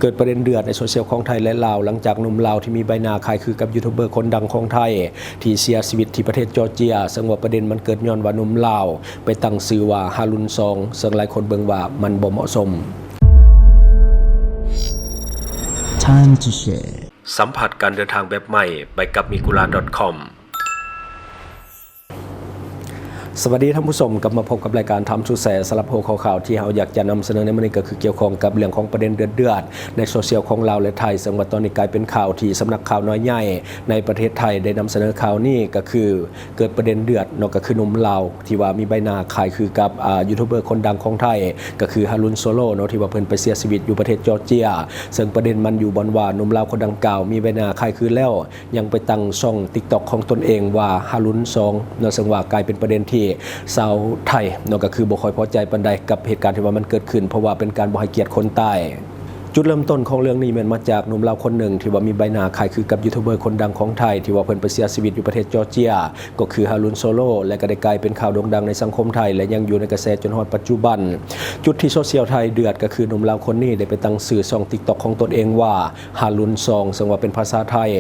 เกิดประเด็นเดือดในโซเชียลของไทยและลาวหลังจากหนุ่มลาวที่มีใบหน้าคล้ายคือกับยูทูบเบอร์คนดังของไทยที่เสียชีวิตที่ประเทศจอร์เจียซึ่งว่าประเด็นมันเกิดย้อนว่าหนุ่มลาวไปตั้งชื่อว่าฮารุนซองซึ่งหลายคนเบิ่งว่ามันบ่เหมาะสม Time to share สัมผัสการเดินทางแบบใหม่ไปกับmigula.com สวัสดีท่านผู้ชมกลับมาพบกับรายการทำชูแสสลับโฮข่าวที่เราอยากจะนำเสนอในวันนี้ก็คือเกี่ยวข้องกับเรื่องของประเด็นเดือดในโซเชียลของลาวและไทยซึ่งว่าตอนนี้กลายเป็นข่าวที่สำนักข่าวน้อยใหญ่ในประเทศไทยได้นำเสนอข่าวนี้ก็คือเกิดประเด็นเดือดเนาะก็คือหนุ่มลาวที่ว่ามีใบหน้าคล้ายคือกับยูทูบเบอร์คนดังของไทยก็คือฮารุนโซโลเนาะที่ว่าเพิ่นไปเสียชีวิตอยู่ประเทศจอร์เจียซึ่งประเด็นมันอยู่บนว่าหนุ่มลาวคนดังกล่าวมีใบหน้าคล้ายคือแล้วยังไปตั้งช่อง TikTok ของตนเองว่าฮารุนซองเนาะซึ่งว่ากลายเป็นประเด็นที่ชาวไทยเนาะก็คือบ่ค่อยพอใจปานใดกับเหตุการณ์ที่ว่ามันเกิดขึ้นเพราะว่าเป็นการบ่ให้เกียรติคนตายจุดเริ่มต้นของเรื่องนี้มันมาจากหนุ่มลาวคนหนึ่งที่ว่ามีใบหน้าคล้ายคือกับยูทูบเบอร์คนดังของไทยที่ว่าเพิ่นไปเสียชีวิตอยู่ประเทศจอร์เจียก็คือฮารุนโซโลและก็ได้กลายเป็นข่าวโด่งดังในสังคมไทยและยังอยู่ในกระแสจนฮอดปัจจุบันจุดที่โซเชียลไทยเดือดก็คือหนุ่มลาวคนนี้ได้ไปตั้งชื่อช่อง TikTok ของตนเองว่าฮารุนซองซึ่งว่าเป็นภาษาไทย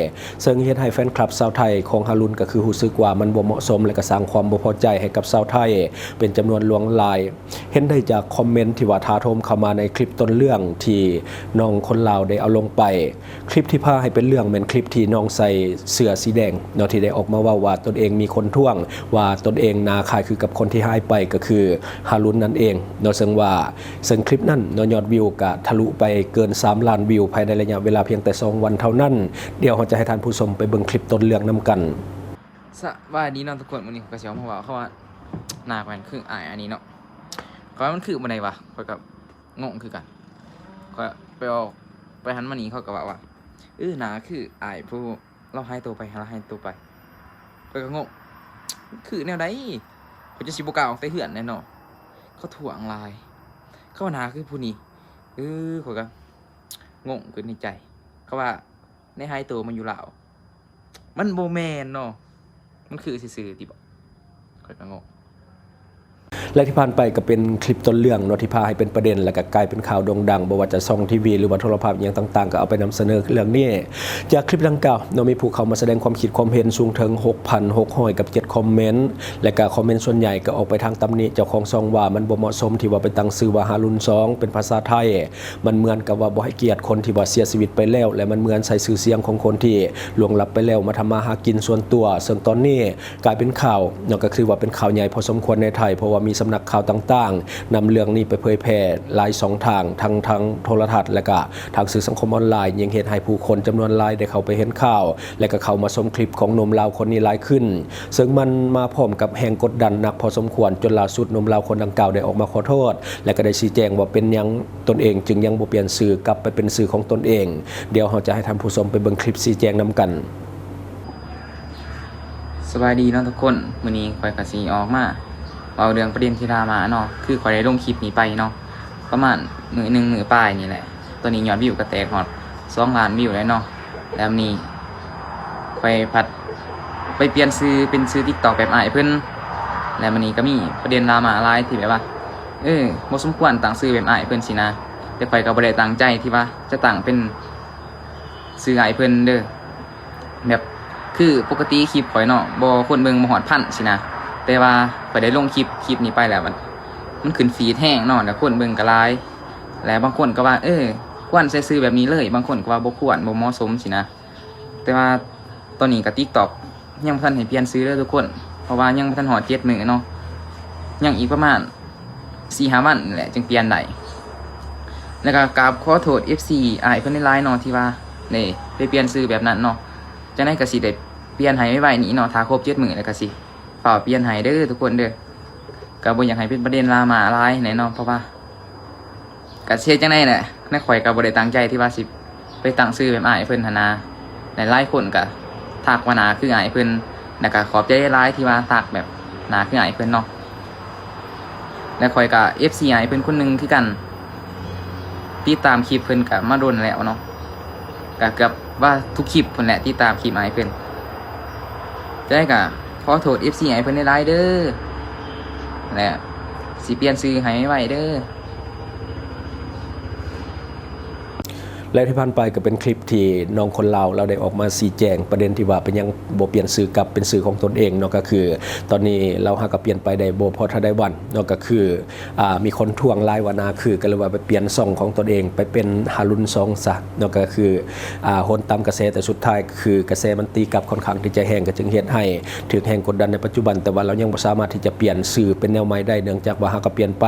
ซึ่งเฮ็ดให้แฟนคลับชาวไทยของฮารุนก็คือรู้สึกว่ามันบ่เหมาะสมและก็สร้างความบ่พอใจให้กับชาวไทยเป็นจำนวนหลวงหลายเห็นได้จากคอมเมนต์ที่ว่าท้าโถมเข้ามาในคลิปต้นเรื่องที่น้องคนลาวได้เอาลงไปคลิปที่พาให้เป็นเรื่องเป็นคลิปที่น้องใส่เสื้อสีแดงเนาะที่ได้ออกมาว่าตนเองมีคนท่วงว่าตนเองนาคายคือกับคนที่หายไปก็คือฮารุนนั่นเองเนาะซึ่งคลิปนั้นเนาะยอดวิวก็ทะลุไปเกิน3ล้านวิวภายในระยะเวลาเพียงแต่2วันเท่านั้นเดี๋ยวเราจะให้ท่านผู้ชมไปเบิ่งคลิปต้นเรื่องนํกันสวัสดีน้องทุกคนวันนี้ผมก็เสียวมาว่าเขาว่าหน้ามันคืออายอันนี้เนาะเขาว่ามันคือบันไดวะเขากับงงคือกันเขาไปหันมานี้เขาก็ว่าหน้าคืออายผู้เราให้ตัวไปเราให้ตัวไปเขาก็งงคือแนวใดเขาจะสิบกาวออกแต่เหือนแน่นอนเขาถ่วงลายเขาว่าหน้าคือผู้นี้เขาก็งงเกินในใจเขาว่าในให้ตัวมันอยู่ลาวมันโบแมนเนาะมันคือซื่อๆที่บอกค่อยก็งงและที่ผ่านไปก็เป็นคลิปต้นเรื่องเนาะที่พาให้เป็นประเด็นและก็กลายเป็นข่าวโด่งดังบ่ว่าจะช่องทีวีหรือว่าโทรภาพอย่างต่างๆก็เอาไปนำเสนอเรื่องนี้จากคลิปดังกล่าวเนาะมีผู้เข้ามาแสดงความคิดความเห็นสูงถึง 6,607 คอมเมนต์และก็คอมเมนต์ส่วนใหญ่ก็ออกไปทางตำหนิเจ้าของช่องว่ามันบ่เหมาะสมที่ว่าไปตั้งชื่อว่าฮารุนซองเป็นภาษาไทยมันเหมือนกับว่าบ่ให้เกียรติคนที่ว่าเสียชีวิตไปแล้วและมันเหมือนใส่ชื่อเสียงของคนที่ล่วงลับไปแล้วมาทำมาหากินส่วนตัวซึ่งตอนนี้กลายเป็นข่าวเนาะก็คือว่าเป็นข่าวใหญ่พอสมควรในไทยเพราะว่ามีสำนักข่าวต่างๆนำเรื่องนี้ไปเผยแพร่หลาย2ทางทั้งโทรทัศน์และก็ทางสื่อสังคมออนไลน์ยังเห็นให้ผู้คนจำนวนหลายได้เข้าไปเห็นข่าวและก็เข้ามาชมคลิปของหนุ่มลาวคนนี้หลายขึ้นซึ่งมันมาพร้อมกับแรงกดดันหนักพอสมควรจนล่าสุดหนุ่มลาวคนดังกล่าวได้ออกมาขอโทษและก็ได้ชี้แจงว่าเป็นยังตนเองจึงยังบ่เปลี่ยนชื่อกลับไปเป็นชื่อของตนเองเดี๋ยวเราจะให้ท่านผู้ชมไปเบิ่งคลิปชี้แจงนํกันสบายดีเนาะทุกคนมื้อนี้ข่อยก็สิออกมาเอาเรื่องประเด็นที่ดราม่าเนาะคือข่อยได้ลงคลิปนี้ไปเนาะประมาณมื้อนึงมื้อปลายนี่แหละตอนนี้ยอดวิวก็แตกฮอด2ล้านวิวแล้วเนาะแล้วนี้ข่อยผัดไปเปลี่ยนชื่อเป็นชื่อ TikTok แบบอ้ายเพิ่นแล้วมื้อนี้ก็มีประเด็นดราม่าหลายที่แบบว่าบ่สมควรตั้งชื่อแบบอ้ายเพิ่นสินะแต่ข่อยก็บ่ได้ตั้งใจที่ว่าจะตั้งเป็นชื่ออ้ายเพิ่นเด้อแบบคือปกติคลิปข่อยเนาะบ่คนเบิ่งบ่ฮอดพันสินะแต่ว่าข่อยได้ลงคลิปนี้ไปแล้วมันขึ้นฟีดแห้งเนาะแล้วคนเบิ่งก็หลายแล้วบางคนก็ว่าควรใส่ชื่อแบบนี้เลยบางคนก็ว่าบ่ควรบ่เหมาะสมสินะแต่ว่าตอนนี้ก็ TikTok ยังบ่ทันให้เปลี่ยนชื่อเด้อทุกคนเพราะว่ายังบ่ทันฮอด7มื้อเนาะยังอีกประมาณ 4-5 วันนี่แหละจึงเปลี่ยนได้แล้วก็กราบขอโทษ FC อ้ายเพิ่นในไลน์เนาะที่ว่าได้ไปเปลี่ยนชื่อแบบนั้นเนาะจังได๋ก็สิได้เปลี่ยนให้ไวๆนี้เนาะถ้าครบ7มื้อแล้วก็สิเปล่าเปลี่ยนให้เด้อทุกคนเด้อก็บ่อยากให้เป็นประเด็นดราม่าหลายแน่นอนเพราะว่าก็เฮ็ดจังได๋แหละในข่อยก็บ่ได้ตั้งใจที่ว่าสิไปตั้งชื่อแบบอ้ายเพิ่นหั่นนะหลายคนก็ทักว่าหน้าคืออ้ายเพิ่นแล้วก็ขอบใจหลายที่ว่าทักแบบหน้าคืออ้ายเพิ่นเนาะแล้วข่อยก็ FC อ้ายเพิ่นคนนึงคือกันติดตามคลิปเพิ่นก็มาโดนแล้วเนาะก็เกือบว่าทุกคลิปเพิ่นแหละที่ตามคลิปอ้ายเพิ่นจะได้ก็ขอโทษ FC ให้เพิ่นได้หลายเด้อและสิเปลี่ยนชื่อให้ไว้เด้อ และที่ผ่านไปก็เป็นคลิปที่น้องคนลาวเราได้ออกมาชี้แจงประเด็นที่ว่าเป็นยังบ่เปลี่ยนสื่อกลับเป็นสื่อของตนเองเนาะก็คือตอนนี้เราหาก็เปลี่ยนไปได้บ่พอถ้าได้วันเนาะก็คือมีคนทวงลายวานาคือก็เลยว่าไปเปลี่ยนซ่องของตนเองไปเป็นฮารุนซองซะเนาะก็คือโหนตามกระแสแต่สุดท้ายคือกระแสมันตีกลับค่อนข้างที่จะแห้งก็จึงเฮ็ดให้ถึงแห้งกดดันในปัจจุบันแต่ว่าเรายังบ่สามารถที่จะเปลี่ยนสื่อเป็นแนวใหม่ได้เนื่องจากว่าหากเปลี่ยนไป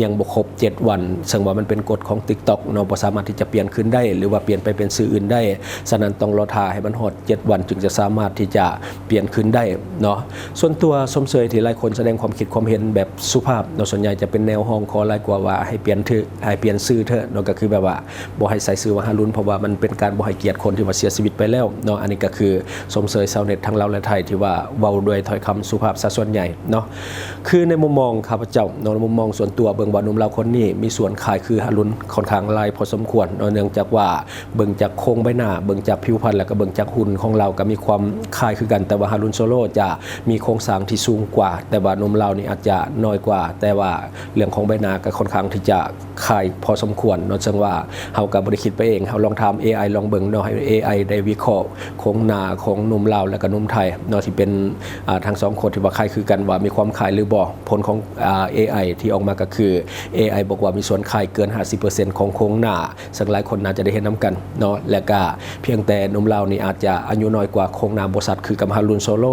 ยังบ่ครบ7วันซึ่งว่ามันเป็นกฎของ TikTok เนาะบ่สามารถที่จะเปลี่ยนขึ้นได้หรือว่าเปลี่ยนไปเป็นสื่ออื่นได้ฉะนั้นต้องรอท่าให้มันฮอด7วันจึงจะสามารถที่จะเปลี่ยนขึ้นได้เนาะส่วนตัวสมเสยที่หลายคนแสดงความคิดความเห็นแบบสุภาพเนาะส่วนใหญ่จะเป็นแนวห้องคอหลายกว่าว่าให้เปลี่ยนชื่อเถอะเนาะก็คือแบบว่าบ่ให้ใส่ชื่อว่าฮารุนเพราะว่ามันเป็นการบ่ให้เกียรติคนที่ว่าเสียชีวิตไปแล้วเนาะอันนี้ก็คือสมเสยชาวเน็ตทั้งลาวและไทยที่ว่าเว้าด้วยถ้อยคำสุภาพซะส่วนใหญ่เนาะคือในมุมมองข้าพเจ้าเนาะในมุมมองส่วนตัวเบิ่งว่าหนุ่มลาวคนนี้มีส่วนคล้ายคือฮารุนค่อนข้างหลายพอสมควรเนาะเนื่องจากว่าเบิ่งจากโครงใบหน้าเบิ่งจากผิวพรรณแล้วก็เบิ่งจากหุ่นของเราก็มีความคล้ายคือกันแต่ว่าฮารุนโซโลจะมีโครงสร้างที่สูงกว่าแต่ว่าหนุ่มลาวนี่อาจจะน้อยกว่าแต่ว่าเรื่องของใบหน้าก็ค่อนข้างที่จะคล้ายพอสมควรเนาะซึ่งว่าเฮาก็บ่ได้คิดไปเองเฮาลองถาม AI ลองเบิ่งเนาะให้ AI ได้วิเคราะห์โครงหน้าของหนุ่มลาวและก็หนุ่มไทยเนาะที่เป็นทั้งสองคนที่ว่าคล้ายคือกันว่ามีความคล้ายหรือบ่ผลของAI ที่ออกมาก็คือ AI บอกว่ามีส่วนคล้ายเกิน 50% ของโครงหน้าซึ่งหลายคนน่าจะได้เห็นนํกันเนาะและก็เพียงแต่หนุ่มลาวนี่อาจจะอายุน้อยกว่าโครงหน้าบ่ชัดคือกับฮารุนโซโล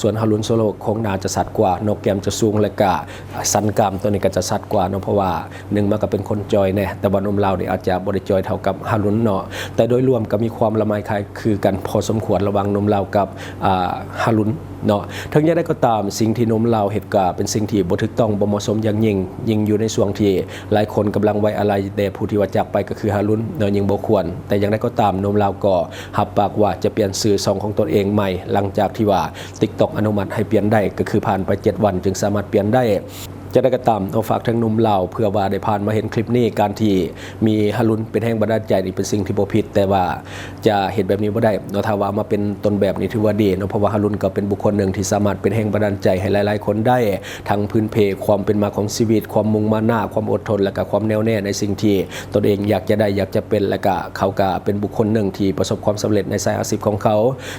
ส่วนฮารุนโซโลโครงหน้าจะชัดกว่าโหนกแก้มจะสูงและก็สันกรามตัวนี้ก็จะชัดกว่าเนาะเพราะว่าหนึ่งมันก็เป็นคนจอยแน่แต่ว่าหนุ่มลาวนี่อาจจะบ่ได้จอยเท่ากับฮารุนเนาะแต่โดยรวมก็มีความละไมคล้ายคือกันพอสมควรระหว่างหนุ่มลาวกับฮารุนเนาะทั้งอย่างใดก็ตามสิ่งที่หนุ่มลาวเฮ็ดก็เป็นสิ่งที่บ่ถูกต้องบ่เหมาะสมอย่างยิ่งอยู่ในช่วงที่หลายคนกำลังไว้อาลัยแด่ผู้ที่ว่าจากไปก็คือฮารุนเนาะยิ่งบ่ควรแต่อย่างใดก็ตามหนุ่มลาวก็รับปากว่าจะเปลี่ยนชื่อช่องของตนเองใหม่หลังจากที่ว่า TikTok อนุมัติให้เปลี่ยนได้ก็คือผ่านไป7วันจึงสามารถเปลี่ยนได้จะได้กระตามเอาฝากทั้งหนุ่มลาวเพื่อว่าได้ผ่านมาเห็นคลิปนี้การที่มีฮารุนเป็นแห่งบันดาลใจนี่เป็นสิ่งที่บ่ผิดแต่ว่าจะเห็นแบบนี้บ่ได้เนาะถ้าว่ามาเป็นต้นแบบนี้ถือว่าดีเนาะเพราะว่าฮารุนก็เป็นบุคคลหนึ่งที่สามารถเป็นแห่งบันดาลใจให้หลายๆคนได้ทั้งพื้นเพความเป็นมาของชีวิตความมุ่งมั่นหน้าความอดทนและก็ความแน่วแน่ในสิ่งที่ตนเองอยากจะได้อยากจะเป็นและก็เขาก็เป็นบุคคลหนึ่งที่ประสบความสำเร็จในสายอาชีพของเขา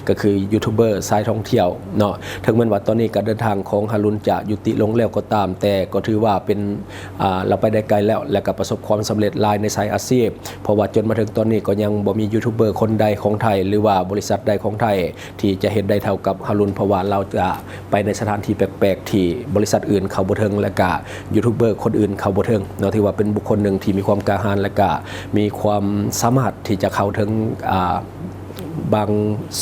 ก็คือยูทูบเบอร์สายท่องเที่ยวเนาะถึงแม้ว่าตอนนี้การเดินทางของฮารุนจะยุติลงแล้วก็ตามแต่ก็ถือว่าเป็นเราไปได้ไกลแล้วและก็ประสบความสำเร็จหลายในสายอาชีพเพราะว่าจนมาถึงตอนนี้ก็ยังบ่มียูทูบเบอร์คนใดของไทยหรือว่าบริษัทใดของไทยที่จะเห็นได้เท่ากับฮารุนเพราะว่าเราจะไปในสถานที่แปลกๆที่บริษัทอื่นเขาบ่ถึงและก็ยูทูบเบอร์คนอื่นเขาบ่ถึงเนาะที่ว่าเป็นบุคคลหนึ่งที่มีความกล้าหาญและก็มีความสามารถที่จะเข้าถึงบาง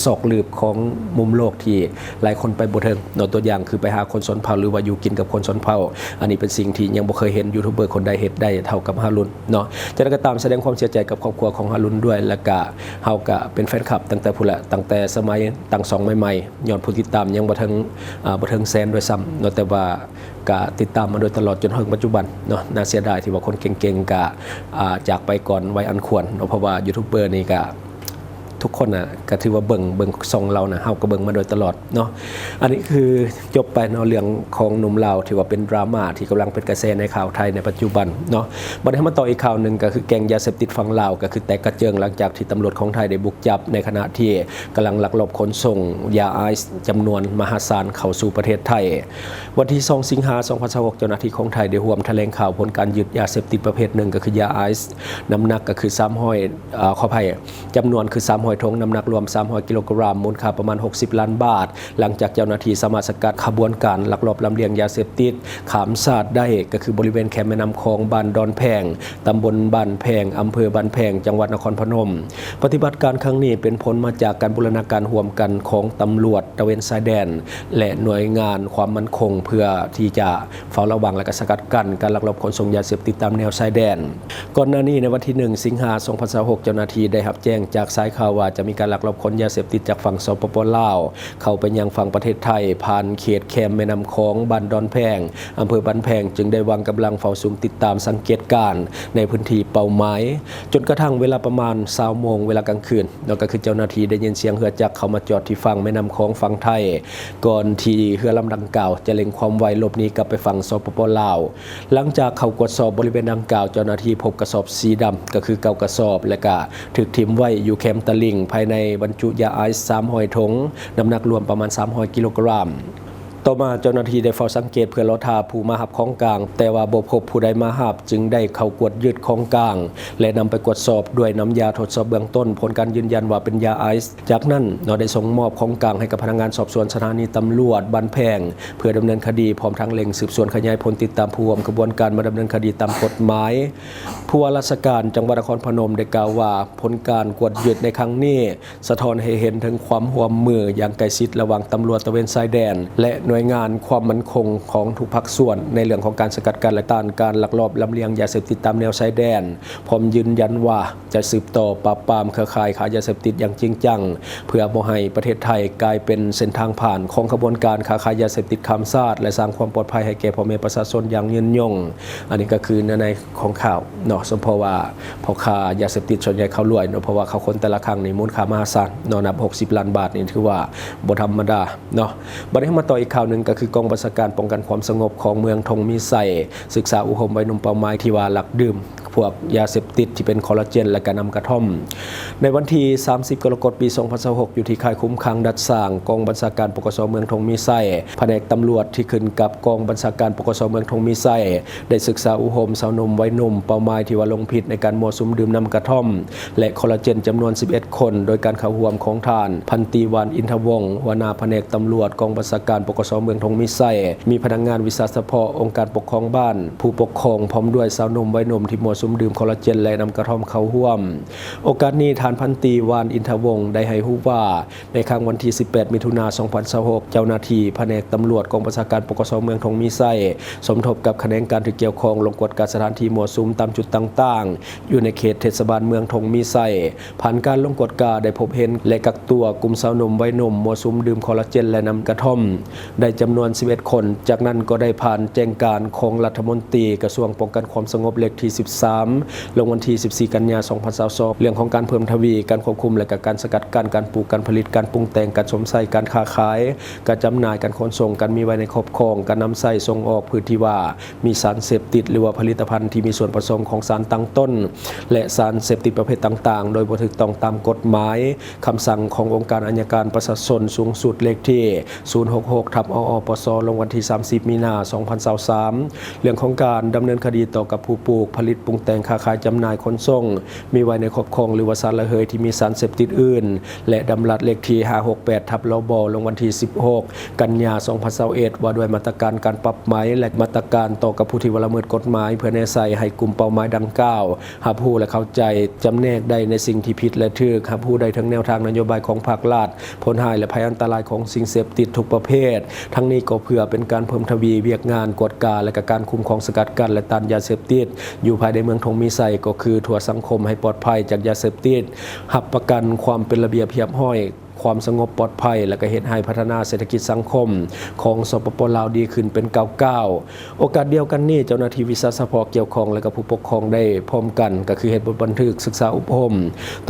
ศอกหลืบของมุมโลกที่หลายคนไปบ่ถึงเนาะตัวอย่างคือไปหาคนชนเผ่าหรือว่าอยู่กินกับคนชนเผ่าอันนี้เป็นสิ่งที่ยังบ่เคยเห็นยูทูบเบอร์คนใดเฮ็ดได้เท่ากับฮารุนเนาะจะได้ก็ตามแสดงความเสียใจกับครอบครัวของฮารุนด้วยและก็เฮาก็เป็นแฟนคลับตั้งแต่พุ่นละตั้งแต่สมัยตั้ง2ใหม่ๆย้อนผู้ติดตามยังบ่ถึงแสนด้วยซ้ำเนาะแต่ว่าก็ติดตามมาโดยตลอดจนถึงปัจจุบันเนาะน่าเสียดายที่ว่าคนเก่งๆก็จากไปก่อนวัยอันควรเนาะเพราะว่ายูทูบเบอร์นี่ก็ทุกคนน่ะก็ถือว่าเบิ่งทรงเรานะเฮาก็เบิ่งมาโดยตลอดเนาะอันนี้คือจบไปเนาะเรื่องของหนุ่มลาวที่ว่าเป็นดราม่าที่กำลังเป็นกระแสในข่าวไทยในปัจจุบันเนาะบัดนี้มาต่ออีกข่าวนึงก็คือแก๊งยาเสพติดฝั่งลาวก็คือแตกกระเจิงหลังจากที่ตำรวจของไทยได้บุกจับในขณะที่กำลังลักลอบขนส่งยาไอซ์จำนวนมหาศาลเข้าสู่ประเทศไทยวันที่2สิงหาคม2026เจ้าหน้าที่ของไทยได้ร่วมแถลงข่าวผลการยึดยาเสพติดประเภทหนึ่งก็คือยาไอซ์น้ำหนักก็คือ300ขออภัยจำนวนคือ300 ถุงน้ำหนักรวม300 กิโลกรัมมูลค่าประมาณ60 ล้านบาทหลังจากเจ้าหน้าที่สามารถสกัดขบวนการลักลอบลำเลียงยาเสพติดขามชาติได้ก็คือบริเวณแคมป์แม่น้ำคลองบ้านดอนแพงตำบลบ้านแพงอำเภอบ้านแพงจังหวัดนครพนมปฏิบัติการครั้งนี้เป็นผลมาจากการบูรณาการร่วมกันของตำรวจตระเวนชายแดนและหน่วยงานความมั่นคงเพื่อที่จะเฝ้าระวังและก็สกัดกั้นการลักลอบขนส่งยาเสพติดตามแนวชายแดนก่อนหน้านี้ในวันที่1สิงหาคม2026เจ้าหน้าที่ได้รับแจ้งจากสายข่าวว่า ว่าจะมีการลักลอบขนยาเสพติดจากฝั่งสปปลาวเข้าไปยังฝั่งประเทศไทยผ่านเขตแคมแม่น้ำคองบ้านดอนแพงอำเภอบ้านแพงจึงได้วางกำลังเฝ้าซุ่มติดตามสังเกตการณ์ในพื้นที่เป้าหมายจนกระทั่งเวลาประมาณ20 โมงเวลากลางคืนแล้วก็คือเจ้าหน้าที่ได้ยินเสียงเรือจักรเข้ามาจอดที่ฝั่งแม่น้ำคองฝั่งไทยก่อนที่เรือลำดังกล่าวจะเล็งความไวหลบหนีกลับไปฝั่งสปปลาวหลังจากเข้ากวดสอบบริเวณดังกล่าวเจ้าหน้าที่พบกระสอบสีดำก็คือ9 กระสอบและก็ถูกทิ่มไว้อยู่แคมป์ตะลิงภายในบรรจุยาไอซ์300 ถุงน้ำหนักรวมประมาณ300 กิโลกรัมต่อมาเจ้าหน้าที่ได้เฝ้าสังเกตเพื่อรอท่าผู้มาหับของกลางแต่ว่าบ่พบผู้ใดมาหับจึงได้เข้ากวดยึดของกลางและนำไปตรวจสอบด้วยน้ำยาทดสอบเบื้องต้นผลการยืนยันว่าเป็นยาไอซ์จากนั้นเราได้ส่งมอบของกลางให้กับพนักงานสอบสวนสถานีตำรวจบ้านแพงเพื่อดำเนินคดีพร้อมทั้งเล็งสืบสวนขยายผลติดตามผู้ร่วมกระบวนการมาดำเนินคดีตามกฎหมายผู้ว่าราชการจังหวัดนครพนมได้กล่าวว่าผลการกวดยึดในครั้งนี้สะท้อนให้เห็นถึงความร่วมมืออย่างใกล้ชิดระหว่างตำรวจตระเวนชายแดนและหน่วยงานความมั่นคงของทุกภาคส่วนในเรื่องของการสกัดกั้นและต้านการลักลอบลำเลียงยาเสพติดตามแนวชายแดนพร้อมยืนยันว่าจะสืบต่อปราบปรามเครือข่ายค้ายาเสพติดอย่างจริงจังเพื่อบ่ให้ประเทศไทยกลายเป็นเส้นทางผ่านของขบวนการค้าขายยาเสพติดข้ามชาติและสร้างความปลอดภัยให้แก่พ่อแม่ประชาชนอย่างยืนยงอันนี้ก็คือในของข่าวเนาะเพราะว่าพอค้ายาเสพติดส่วนใหญ่เขารวยเนาะเพราะว่าเขาคนแต่ละครั้งนี่มูลค่ามหาศาลเนาะนับ60 ล้านบาทนี่ถือว่าบ่ธรรมดาเนาะบัดนี้มาต่ออีกข่าวนึงก็คือกองบัญชาการป้องกันความสงบของเมืองทงมีไซศึกษาอุโหมวัยหนุ่มเป้าหมายที่ว่าหลักดื่มพวกยาเสพติดที่เป็นคอลลาเจนและการนำกระท่อมในวันที่30 กรกฎาคม ปี 2026อยู่ที่ค่ายคุ้มขังดัดสร้างกองบัญชาการปกสเมืองทงมีไซแผนกตำรวจที่ขึ้นกับกองบัญชาการปกสเมืองทงมีไซได้ศึกษาอุโหมสาวหนุ่มวัยหนุ่มเป้าหมายที่ว่าลงผิดในการมั่วสุมดื่มนำกระท่อมและคอลลาเจนจำนวน11 คนโดยการเข้าร่วมของทานพันตรีวานอินทวงศ์หัวหน้าแผนกตำรวจกองบัญชาการปกสเมืองทงมีไซมีพนักงานวิสาสะเฉพาะองค์การปกครองบ้านผู้ปกครองพร้อมด้วยสาวหนุ่มวัยหนุ่มที่มั่วสุมดื่มคอลลาเจนและนำกระท่อมเข้าร่วมโอกาสนี้ทานพันตรีวานอินทวงศ์ได้ให้รู้ว่าในครั้งวันที่18 มิถุนายน 2026เจ้าหน้าที่แผนกตำรวจกองบัญชาการปกสเมืองทงมีไซสมทบกับแขนงการที่เกี่ยวข้องลงกวดการสถานที่มั่วสุมตามจุดต่างๆอยู่ในเขตเทศบาลเมืองทงมีไซผ่านการลงกวดการได้พบเห็นและกักตัวกลุ่มสาวหนุ่มวัยหนุ่มมั่วสุมดื่มคอลลาเจนและนำกระท่อมได้จำนวน11 คนจากนั้นก็ได้ผ่านแจ้งการของรัฐมนตรีกระทรวงป้องกันความสงบเลขที่13ลงวันที่14 กันยายน 2022เรื่องของการเพิ่มทวีการควบคุมและการสกัดกั้นการปลูกการผลิตการปรุงแต่งการสวมใส่การค้าขายการจำหน่ายการขนส่งการมีไว้ในครอบครองการนำใส่ส่งออกพื้นที่ว่ามีสารเสพติดหรือว่าผลิตภัณฑ์ที่มีส่วนผสมของสารตั้งต้นและสารเสพติดประเภทต่างๆโดยบ่ถูกต้องตามกฎหมายคำสั่งขององค์การอัยการประชาชนสูงสุดเลขที่066/อปสลงวันที่30 มีนาคม 2023เรื่องของการดำเนินคดีต่อกับผู้ปลูกผลิตปรุงแต่งค้าขายจำหน่ายขนส่งมีไว้ในครอบครองหรือว่าสารระเหยที่มีสารเสพติดอื่นและดำรัสเลขที่568/ลบลงวันที่16 กันยายน 2021ว่าด้วยมาตรการการปรับไหมและมาตรการต่อกับผู้ที่ละเมิดกฎหมายเพื่อแน่ใจให้กลุ่มเป้าหมายดังกล่าวหาผู้และเข้าใจจำแนกได้ในสิ่งที่ผิดและถูกหาผู้ใดทั้งแนวทางนโยบายของภาครัฐผลหายและภัยอันตรายของสิ่งเสพติดทุกประเภททั้งนี้ก็เพื่อเป็นการเพิ่มทวีเวียกงานกวดการและการคุ้มครองสกัดกั้นและต้านยาเสพติดอยู่ภายในเมืองทงมีไซก็คือทั่วสังคมให้ปลอดภัยจากยาเสพติดหับประกันความเป็นระเบียบเรียบร้อยความสงบปลอดภัยและก็เฮ็ดให้พัฒนาเศรษฐกิจสังคมของสปปลาวดีขึ้นเป็น99โอกาสเดียวกันนี้เจ้าหน้าที่วิสาสะเฉพาะเกี่ยวข้องและก็ผู้ปกครองได้พร้อมกันก็คือเฮ็ดบทบันทึกศึกษาอบรม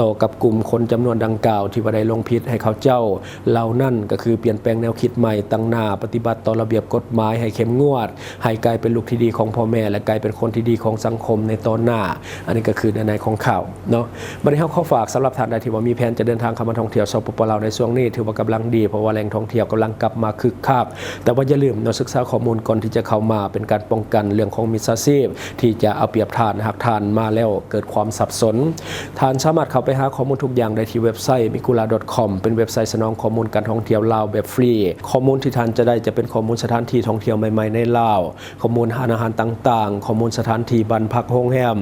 ต่อกับกลุ่มคนจำนวนดังกล่าวที่ว่าได้ลงผิดให้เขาเจ้าเหล่านั้นก็คือเปลี่ยนแปลงแนวคิดใหม่ตั้งหน้าปฏิบัติต่อระเบียบกฎหมายให้เข้มงวดให้กลายเป็นลูกที่ดีของพ่อแม่และกลายเป็นคนที่ดีของสังคมในตอนหน้าอันนี้ก็คือในของข่าวเนาะบัดนี้เฮาขอฝากสำหรับท่านใดที่ว่ามีแผนจะเดินทางเข้ามาท่องเที่ยวสปปลาวในช่วงนี้ถือว่ากำลังดีเพราะว่าแหล่งท่องเที่ยวกำลังกลับมาคึกคักแต่ว่าอย่าลืมศึกษาข้อมูลก่อนที่จะเข้ามาเป็นการป้องกันเรื่องของมิจฉาชีพที่จะเอาเปรียบทานหากทานมาแล้วเกิดความสับสนทานสามารถเข้าไปหาข้อมูลทุกอย่างได้ที่เว็บไซต์ mikula.com เป็นเว็บไซต์สนองข้อมูลการท่องเที่ยวลาวแบบฟรีข้อมูลที่ท่านจะได้จะเป็นข้อมูลสถานที่ท่องเที่ยวใหม่ๆในลาวข้อมูลอาหารต่างๆข้อมูลสถานที่บ้านพักโรงแรม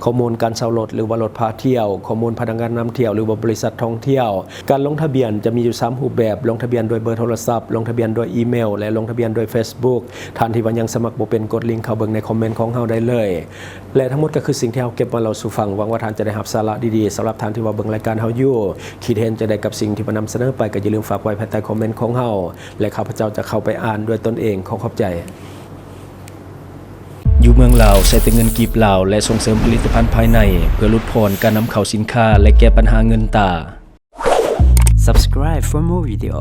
ข้อมูลการเช่ารถหรือว่ารถพาเที่ยวข้อมูลพนักงานนำเที่ยวหรือว่าบริษัทท่องเที่ยวการลงทะเบียน นจะมีอยู่3รูปแบบลงทะเบียนโดยเบอร์โทรศัพท์ลงทะเบียนโดยอีเมลและลงทะเบียนโดย Facebook ท่านที่ว่ายังสมัครบ่เป็นกดลิงก์เข้าเบิ่งในคอมเมนต์ของเฮาได้เลยและทั้งหมดก็คือสิ่งที่เฮาเก็บมาเราสู่ฟังหวังว่าท่านจะได้รับสาระดีๆสำหรับท่านที่ว่าเบิ่งรายการเฮาอยู่คิดเห็นจะได้กับสิ่งที่นำเสนอไปก็อย่าลืมฝากไว้ภายใต้คอมเมนต์ของเฮาและข้าพเจ้าจะเข้าไปอ่านด้วยตนเองขอขอบใจอยู่เมืองลาวใช้แต่เงินกีบลาวและส่งเสริมผลิตภัณฑ์ภายในเพื่อลดพรการนำเข้าสินค้าและแก้ปัญหาเงินตา Subscribe for more video.